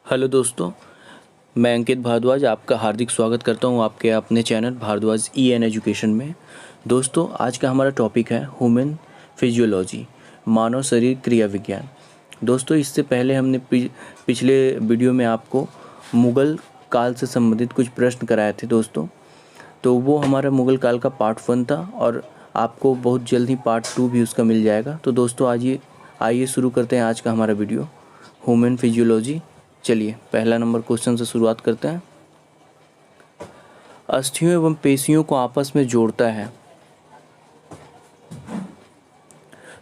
Hello दोस्तों, मैं अंकित भारद्वाज आपका हार्दिक स्वागत करता हूं आपके अपने चैनल भारद्वाज एन एजुकेशन में। दोस्तों, आज का हमारा टॉपिक है ह्यूमन फिजियोलॉजी, मानव शरीर क्रिया विज्ञान। दोस्तों, इससे पहले हमने पिछले वीडियो में आपको मुग़ल काल से संबंधित कुछ प्रश्न कराए थे दोस्तों। तो वो हमारा मुग़ल काल का पार्ट 1 था और आपको बहुत जल्द ही पार्ट 2 भी उसका मिल जाएगा। तो दोस्तों, आइए शुरू करते हैं आज का हमारा वीडियो ह्यूमन फिजियोलॉजी। चलिए पहला नंबर क्वेश्चन से शुरुआत करते हैं। अस्थियों एवं पेशियों को आपस में जोड़ता है।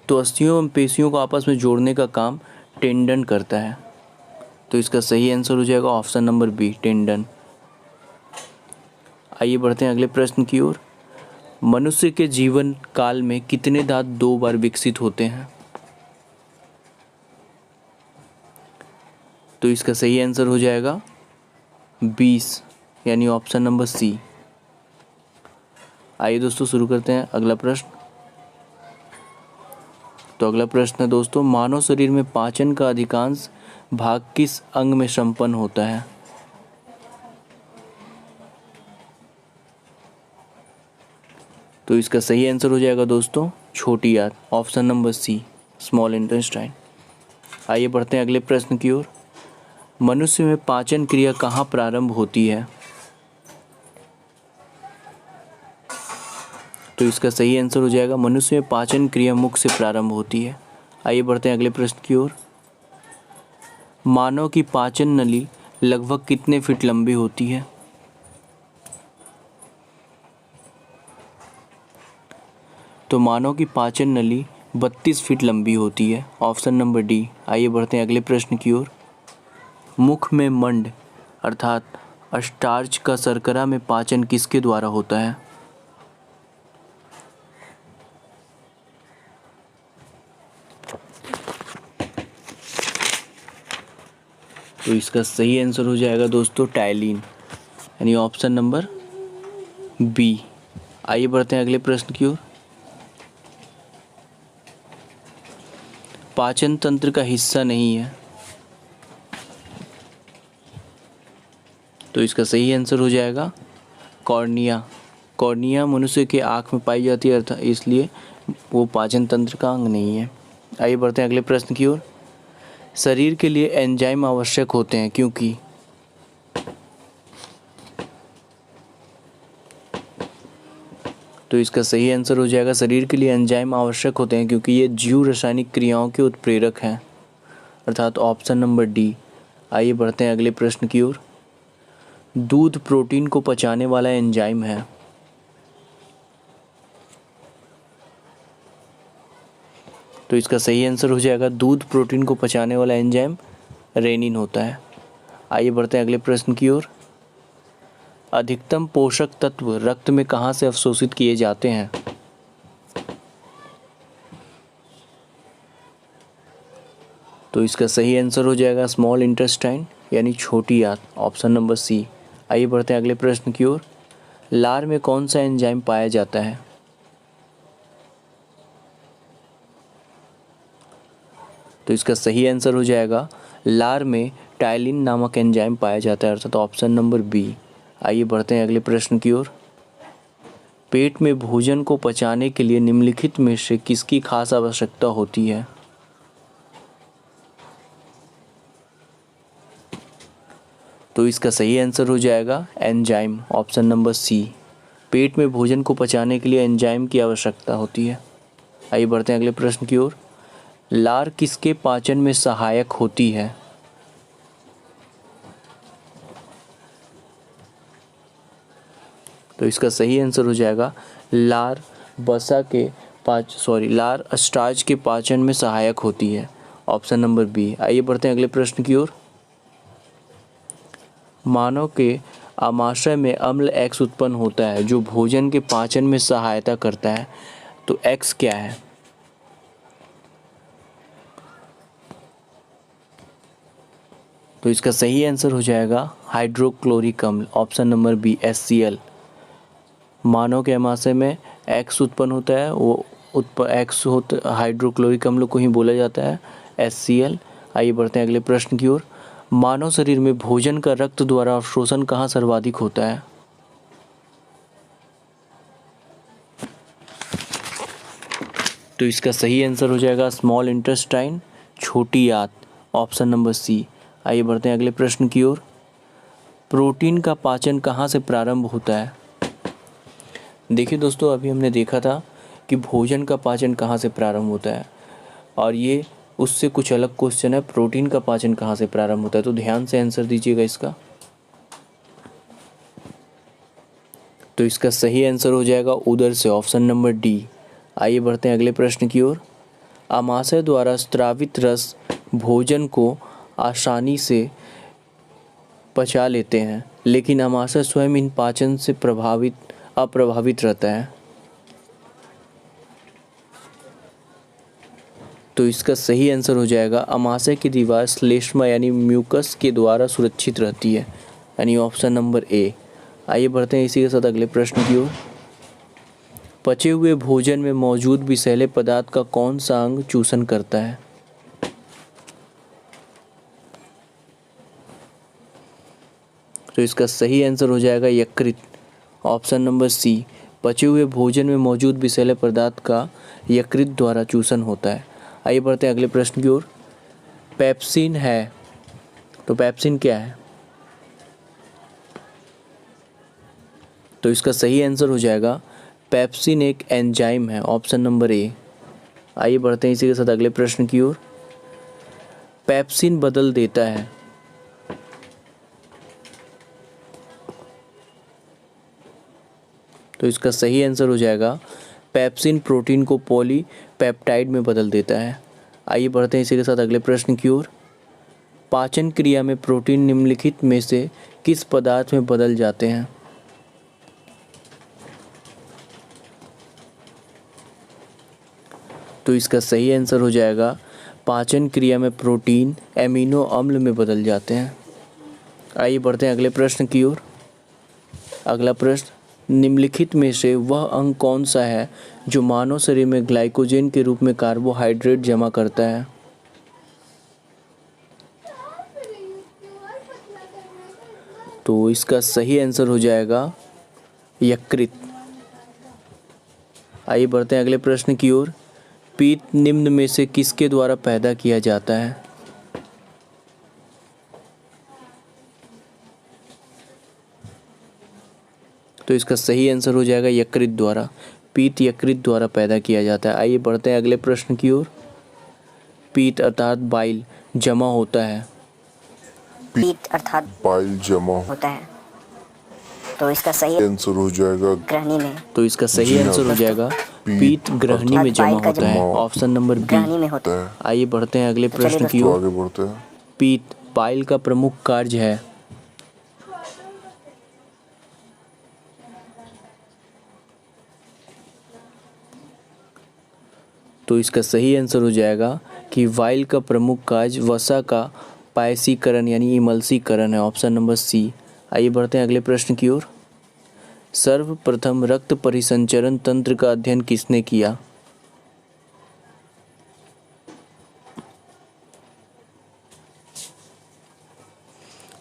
तो अस्थियों एवं पेशियों को आपस में जोड़ने का काम टेंडन करता है। तो इसका सही आंसर हो जाएगा ऑप्शन नंबर बी, टेंडन। आइए बढ़ते हैं अगले प्रश्न की ओर। मनुष्य के जीवन काल में कितने दांत 2 बार विकसित होते हैं? तो इसका सही आंसर हो जाएगा 20, यानी ऑप्शन नंबर सी। आइए दोस्तों शुरू करते हैं अगला प्रश्न। तो अगला प्रश्न है दोस्तों, मानव शरीर में पाचन का अधिकांश भाग किस अंग में संपन्न होता है? तो इसका सही आंसर हो जाएगा दोस्तों छोटी आंत, option number C, small intestine. आइए बढ़ते हैं अगले प्रश्न की ओर। मनुष्य में पाचन क्रिया कहाँ प्रारंभ होती है? तो इसका सही आंसर हो जाएगा मनुष्य में पाचन क्रिया मुख से प्रारंभ होती है। आइए बढ़ते हैं अगले प्रश्न की ओर। मानव की पाचन नली लगभग कितने फीट लंबी होती है? तो मानव की पाचन नली 32 फीट लंबी होती है, ऑप्शन नंबर डी। आइए बढ़ते हैं अगले प्रश्न की ओर। मुख में मंड अर्थात स्टार्च का शर्करा में पाचन किसके द्वारा होता है? तो इसका सही आंसर हो जाएगा दोस्तों टाइलिन, यानी ऑप्शन नंबर बी। आइए बढ़ते हैं अगले प्रश्न की ओर। पाचन तंत्र का हिस्सा नहीं है। तो इसका सही आंसर हो जाएगा कॉर्निया। कॉर्निया मनुष्य के आँख में पाई जाती है, अर्थात इसलिए वो पाचन तंत्र का अंग नहीं है। आइए बढ़ते हैं अगले प्रश्न की ओर। शरीर के लिए एंजाइम आवश्यक होते हैं क्योंकि? तो इसका सही आंसर हो जाएगा शरीर के लिए एंजाइम आवश्यक होते हैं क्योंकि ये जीव रासायनिक क्रियाओं के उत्प्रेरक हैं, अर्थात ऑप्शन नंबर डी। आइए बढ़ते हैं अगले प्रश्न की ओर। दूध प्रोटीन को पचाने वाला एंजाइम है। तो इसका सही आंसर हो जाएगा दूध प्रोटीन को पचाने वाला एंजाइम रेनिन होता है। आइए बढ़ते हैं अगले प्रश्न की ओर। अधिकतम पोषक तत्व रक्त में कहाँ से अवशोषित किए जाते हैं? तो इसका सही आंसर हो जाएगा स्मॉल इंटेस्टाइन, यानी छोटी आंत, ऑप्शन नंबर सी। आइए बढ़ते हैं अगले प्रश्न की ओर। लार में कौन सा एंजाइम पाया जाता है? तो इसका सही आंसर हो जाएगा लार में टाइलिन नामक एंजाइम पाया जाता है, अर्थात ऑप्शन नंबर बी। आइए बढ़ते हैं अगले प्रश्न की ओर। पेट में भोजन को पचाने के लिए निम्नलिखित में से किसकी खास आवश्यकता होती है? तो इसका सही आंसर हो जाएगा एंजाइम, ऑप्शन नंबर सी। पेट में भोजन को पचाने के लिए एंजाइम की आवश्यकता होती है। आइए बढ़ते हैं अगले प्रश्न की ओर। लार किसके पाचन में सहायक होती है? तो इसका सही आंसर हो जाएगा लार लार स्टार्च के पाचन में सहायक होती है, ऑप्शन नंबर बी। आइए बढ़ते हैं अगले प्रश्न की ओर। मानव के आमाशय में अम्ल एक्स उत्पन्न होता है जो भोजन के पाचन में सहायता करता है। तो एक्स क्या है? तो इसका सही आंसर हो जाएगा हाइड्रोक्लोरिक अम्ल, ऑप्शन नंबर बी, HCl। मानव के आमाशय में एक्स उत्पन्न होता है, वो हाइड्रोक्लोरिक अम्ल को ही बोला जाता है, HCl। आइए बढ़ते हैं अगले प्रश्न की ओर। मानव शरीर में भोजन का रक्त द्वारा अवशोषण कहाँ सर्वाधिक होता है? तो इसका सही आंसर हो जाएगा स्मॉल इंटेस्टाइन, छोटी आंत, ऑप्शन नंबर सी। आइए बढ़ते हैं अगले प्रश्न की ओर। प्रोटीन का पाचन कहाँ से प्रारंभ होता है? देखिए दोस्तों, अभी हमने देखा था कि भोजन का पाचन कहाँ से प्रारंभ होता है, और ये उससे कुछ अलग क्वेश्चन है, प्रोटीन का पाचन कहाँ से प्रारंभ होता है। तो ध्यान से आंसर दीजिएगा इसका। तो इसका सही आंसर हो जाएगा उदर से, ऑप्शन नंबर डी। आइए बढ़ते हैं अगले प्रश्न की ओर। आमाशय द्वारा स्रावित रस भोजन को आसानी से पचा लेते हैं, लेकिन आमाशय स्वयं इन पाचन से अप्रभावित रहता है। तो इसका सही आंसर हो जाएगा आमाशय की दीवार श्लेष्मा यानी म्यूकस के द्वारा सुरक्षित रहती है, यानी ऑप्शन नंबर ए। आइए बढ़ते हैं इसी के साथ अगले प्रश्न की ओर। पचे हुए भोजन में मौजूद विषैले पदार्थ का कौन सा अंग चूषण करता है? तो इसका सही आंसर हो जाएगा यकृत, ऑप्शन नंबर सी। पचे हुए भोजन में मौजूद विषैले पदार्थ का यकृत द्वारा चूषण होता है। आइए बढ़ते हैं अगले प्रश्न की ओर। पेप्सिन है, तो पेप्सिन क्या है? तो इसका सही आंसर हो जाएगा पेप्सिन एक एंजाइम है, ऑप्शन नंबर ए। आइए बढ़ते हैं इसी के साथ अगले प्रश्न की ओर। पेप्सिन बदल देता है, तो इसका सही आंसर हो जाएगा पेप्सिन प्रोटीन को पॉलीपेप्टाइड में बदल देता है। आइए बढ़ते हैं इसी के साथ अगले प्रश्न की ओर। पाचन क्रिया में प्रोटीन निम्नलिखित में से किस पदार्थ में बदल जाते हैं? तो इसका सही आंसर हो जाएगा पाचन क्रिया में प्रोटीन एमिनो अम्ल में बदल जाते हैं। आइए बढ़ते हैं अगले प्रश्न की ओर। अगला प्रश्न, निम्नलिखित में से वह अंग कौन सा है जो मानव शरीर में ग्लाइकोजन के रूप में कार्बोहाइड्रेट जमा करता है? तो इसका सही आंसर हो जाएगा यकृत। आइए बढ़ते हैं अगले प्रश्न की ओर। पित्त निम्न में से किसके द्वारा पैदा किया जाता है? तो इसका सही आंसर हो जाएगा यकृत द्वारा। पित्त यकृत द्वारा पैदा किया जाता है। आइए बढ़ते हैं अगले प्रश्न की ओर। पित्त अर्थात बाइल जमा होता है, पित्त अर्थात बाइल जमा होता है, तो इसका सही आंसर हो जाएगा ग्रहणी में। तो इसका सही आंसर हो जाएगा पित्त ग्रहणी में जमा होता है, ऑप्शन नंबर बी। ग्रहणी में होता है। आइए बढ़ते हैं अगले प्रश्न की तो ओर। आगे बढ़ते हैं। पित्त बाइल का प्रमुख कार्य है। तो इसका सही आंसर हो जाएगा कि वाइल का प्रमुख कार्य वसा का पायसीकरण यानी इमल्सीकरण है, ऑप्शन नंबर सी। आइए बढ़ते हैं अगले प्रश्न की ओर। सर्वप्रथम रक्त परिसंचरण तंत्र का अध्ययन किसने किया?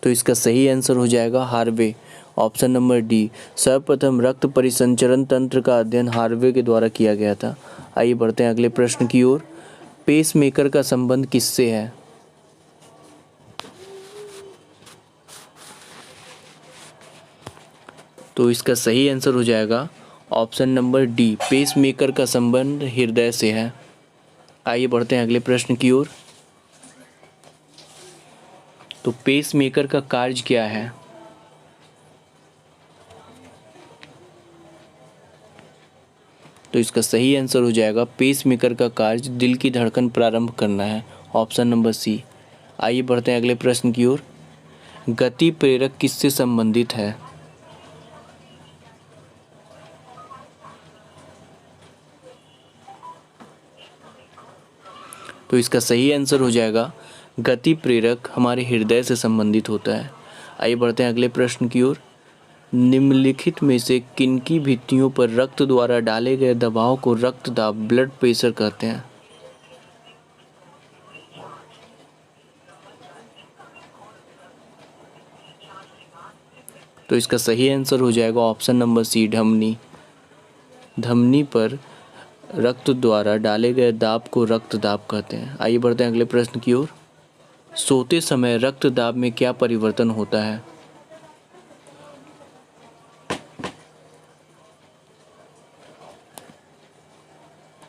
तो इसका सही आंसर हो जाएगा हार्वे, ऑप्शन नंबर डी। सर्वप्रथम रक्त परिसंचरण तंत्र का अध्ययन हार्वे के द्वारा किया गया था। आइए बढ़ते हैं अगले प्रश्न की ओर। पेसमेकर का संबंध किससे है? तो इसका सही आंसर हो जाएगा ऑप्शन नंबर डी। पेसमेकर का संबंध हृदय से है। आइए बढ़ते हैं अगले प्रश्न की ओर। तो पेसमेकर का कार्य क्या है? तो इसका सही आंसर हो जाएगा पेसमेकर का कार्य दिल की धड़कन प्रारंभ करना है, ऑप्शन नंबर सी। आइए बढ़ते हैं अगले प्रश्न की ओर। गति प्रेरक किससे संबंधित है? तो इसका सही आंसर हो जाएगा गति प्रेरक हमारे हृदय से संबंधित होता है। आइए बढ़ते हैं अगले प्रश्न की ओर। निम्नलिखित में से किनकी भित्तियों पर रक्त द्वारा डाले गए दबाव को रक्तदाब ब्लड प्रेशर कहते हैं? तो इसका सही आंसर हो जाएगा ऑप्शन नंबर सी, धमनी। धमनी पर रक्त द्वारा डाले गए दाब को रक्त दाब कहते हैं। आइए बढ़ते हैं अगले प्रश्न की ओर। सोते समय रक्त दाब में क्या परिवर्तन होता है?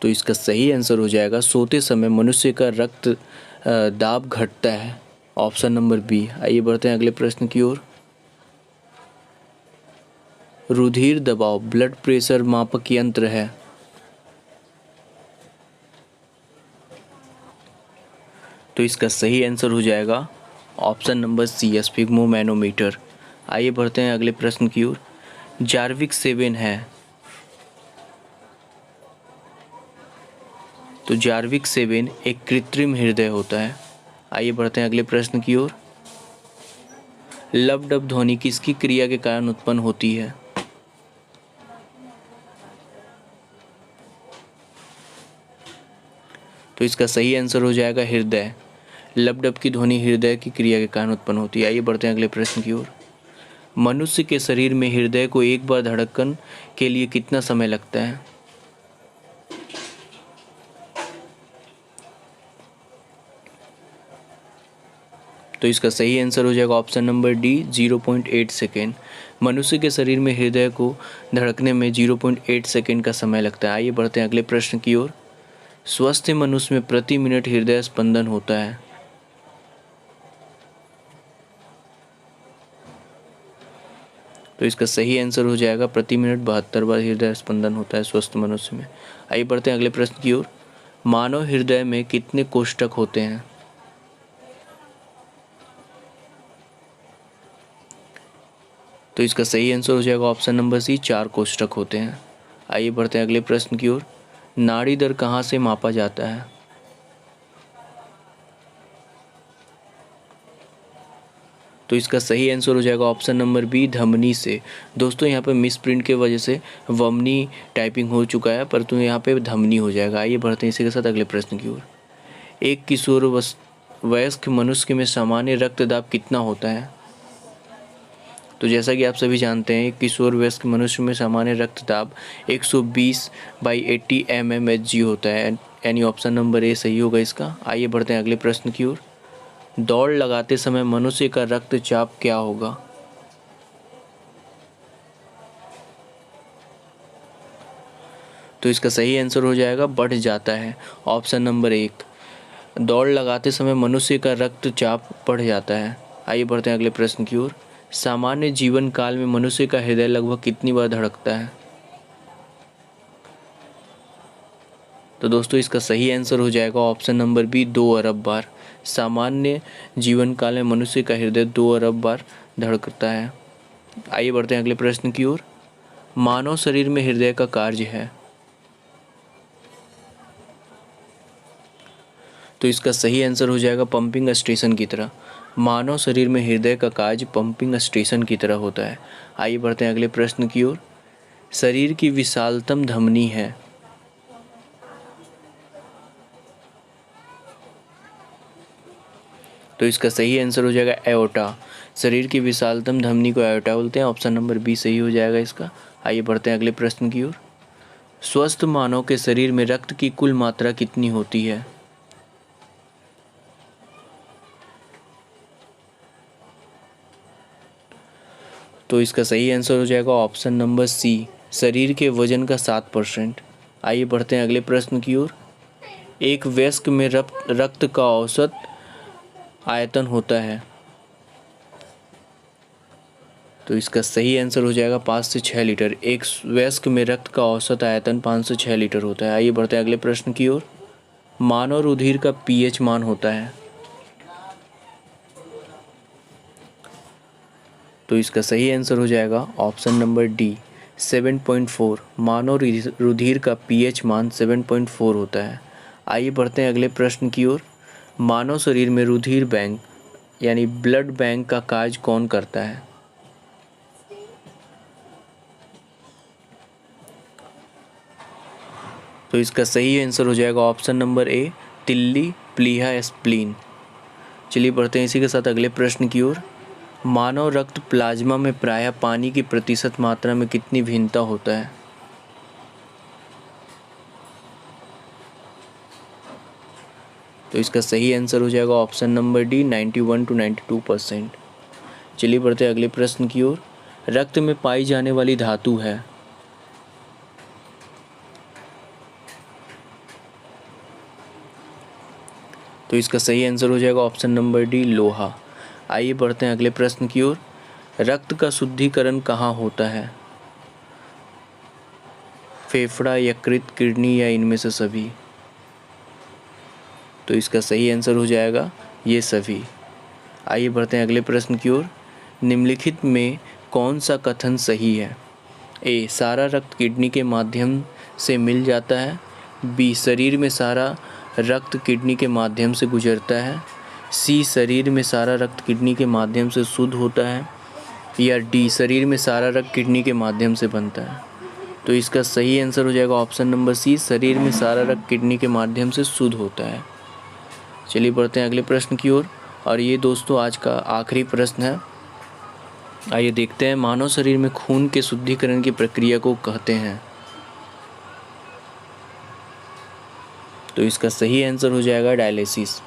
तो इसका सही आंसर हो जाएगा सोते समय मनुष्य का रक्त दाब घटता है, ऑप्शन नंबर बी। आइए बढ़ते हैं अगले प्रश्न की ओर। रुधिर दबाव ब्लड प्रेशर मापक यंत्र है। तो इसका सही आंसर हो जाएगा ऑप्शन नंबर सी, स्फिग्मोमैनोमीटर। आइए बढ़ते हैं अगले प्रश्न की ओर। जार्विक 7 है। तो जार्विक 7 एक कृत्रिम हृदय होता है। आइए बढ़ते हैं अगले प्रश्न की ओर। लब डब ध्वनि किसकी क्रिया के कारण उत्पन्न होती है? तो इसका सही आंसर हो जाएगा हृदय। लब डब की ध्वनि हृदय की क्रिया के कारण उत्पन्न होती है। आइए बढ़ते हैं अगले प्रश्न की ओर। मनुष्य के शरीर में हृदय को एक बार धड़कन के लिए कितना समय लगता है? तो इसका सही आंसर हो जाएगा ऑप्शन नंबर डी, 0.8 सेकेंड। मनुष्य के शरीर में हृदय को धड़कने में 0.8 सेकेंड का समय लगता है। आइए बढ़ते हैं अगले प्रश्न की ओर। स्वस्थ मनुष्य में प्रति मिनट हृदय स्पंदन होता है। तो इसका सही आंसर हो जाएगा प्रति मिनट 72 बार हृदय स्पंदन होता है स्वस्थ मनुष्य में। आइए बढ़ते हैं अगले प्रश्न की ओर। मानव हृदय में कितने कोष्ठक होते हैं? तो इसका सही आंसर हो जाएगा ऑप्शन नंबर सी, 4 कोष्ठक होते हैं। आइए बढ़ते हैं अगले प्रश्न की ओर। नाड़ी दर कहाँ से मापा जाता है? तो इसका सही आंसर हो जाएगा ऑप्शन नंबर बी, धमनी से। दोस्तों यहाँ पे मिस प्रिंट के वजह से वमनी टाइपिंग हो चुका है, परंतु यहाँ पे धमनी हो जाएगा। आइए बढ़ते हैं इसी के साथ अगले प्रश्न की ओर। एक किशोर वयस्क मनुष्य में सामान्य रक्तदाब कितना होता है? तो जैसा कि आप सभी जानते हैं, एक किशोर वयस्क मनुष्य में सामान्य रक्तदाब 120/80 mmHg होता है, यानी ऑप्शन नंबर ए सही होगा इसका। आइए बढ़ते हैं अगले प्रश्न की ओर। दौड़ लगाते समय मनुष्य का रक्तचाप क्या होगा? तो इसका सही आंसर हो जाएगा बढ़ जाता है, ऑप्शन नंबर 1। दौड़ लगाते समय मनुष्य का रक्तचाप बढ़ जाता है। आइए बढ़ते हैं अगले प्रश्न की ओर। सामान्य जीवन काल में मनुष्य का हृदय लगभग कितनी बार धड़कता है? तो दोस्तों इसका सही आंसर हो जाएगा ऑप्शन नंबर बी, 2 अरब बार। सामान्य जीवन काल में मनुष्य का हृदय 2 अरब बार धड़कता है। आइए बढ़ते हैं अगले प्रश्न की ओर। मानव शरीर में हृदय का कार्य है। तो इसका सही आंसर हो जाएगा पंपिंग स्टेशन की तरह। मानव शरीर में हृदय का कार्य पंपिंग स्टेशन की तरह होता है। आइए बढ़ते हैं अगले प्रश्न की ओर। शरीर की विशालतम धमनी है। तो इसका सही आंसर हो जाएगा एओर्टा। शरीर की विशालतम धमनी को एओर्टा बोलते हैं, ऑप्शन नंबर बी सही हो जाएगा इसका। आइए बढ़ते हैं अगले प्रश्न की ओर। स्वस्थ मानव के शरीर में रक्त की कुल मात्रा कितनी होती है? तो इसका सही आंसर हो जाएगा ऑप्शन नंबर सी, शरीर के वजन का 7%। आइए बढ़ते हैं अगले प्रश्न की ओर। एक वयस्क में रक्त का औसत आयतन होता है। तो इसका सही आंसर हो जाएगा 5 से 6 लीटर। एक वयस्क में रक्त का औसत आयतन 5 से 6 लीटर होता है। आइए बढ़ते हैं अगले प्रश्न की ओर। मानव रुधिर का पीएच मान होता है। तो इसका सही आंसर हो जाएगा ऑप्शन नंबर डी, 7.4। मानव रुधिर का पीएच मान 7.4 होता है। आइए बढ़ते हैं अगले प्रश्न की ओर। मानव शरीर में रुधिर बैंक यानी ब्लड बैंक का कार्य कौन करता है? तो इसका सही आंसर हो जाएगा ऑप्शन नंबर ए, तिल्ली, प्लीहा, स्प्लीन। चलिए बढ़ते हैं इसी के साथ अगले प्रश्न की ओर। मानव रक्त प्लाज्मा में प्रायः पानी की प्रतिशत मात्रा में कितनी भिन्नता होता है? तो इसका सही आंसर हो जाएगा ऑप्शन नंबर डी 91 to 92%। चलिए बढ़ते हैं अगले प्रश्न की ओर। रक्त में पाई जाने वाली धातु है। तो इसका सही आंसर हो जाएगा ऑप्शन नंबर डी लोहा। आइए बढ़ते हैं अगले प्रश्न की ओर। रक्त का शुद्धिकरण कहाँ होता है? फेफड़ा, यकृत, किडनी या इनमें से सभी? तो इसका सही आंसर हो जाएगा ये सभी। आइए बढ़ते हैं अगले प्रश्न की ओर। निम्नलिखित में कौन सा कथन सही है? ए, सारा रक्त किडनी के माध्यम से मिल जाता है। बी, शरीर में सारा रक्त किडनी के माध्यम से गुजरता है। सी, शरीर में सारा रक्त किडनी के माध्यम से शुद्ध होता है। या डी, शरीर में सारा रक्त किडनी के माध्यम से बनता है। तो इसका सही आंसर हो जाएगा ऑप्शन नंबर सी, शरीर में सारा रक्त किडनी के माध्यम से शुद्ध होता है। चलिए बढ़ते हैं अगले प्रश्न की ओर और ये दोस्तों आज का आखिरी प्रश्न है। आइए देखते हैं मानव शरीर में खून के शुद्धिकरण की प्रक्रिया को कहते हैं। तो इसका सही आंसर हो जाएगा डायलिसिस।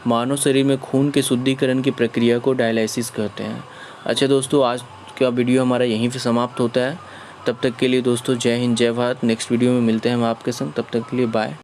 मानव शरीर में खून के शुद्धिकरण की प्रक्रिया को डायलिसिस कहते हैं। अच्छा दोस्तों, आज का वीडियो हमारा यहीं पे समाप्त होता है। तब तक के लिए दोस्तों जय हिंद, जय भारत। नेक्स्ट वीडियो में मिलते हैं हम आपके संग। तब तक के लिए बाय।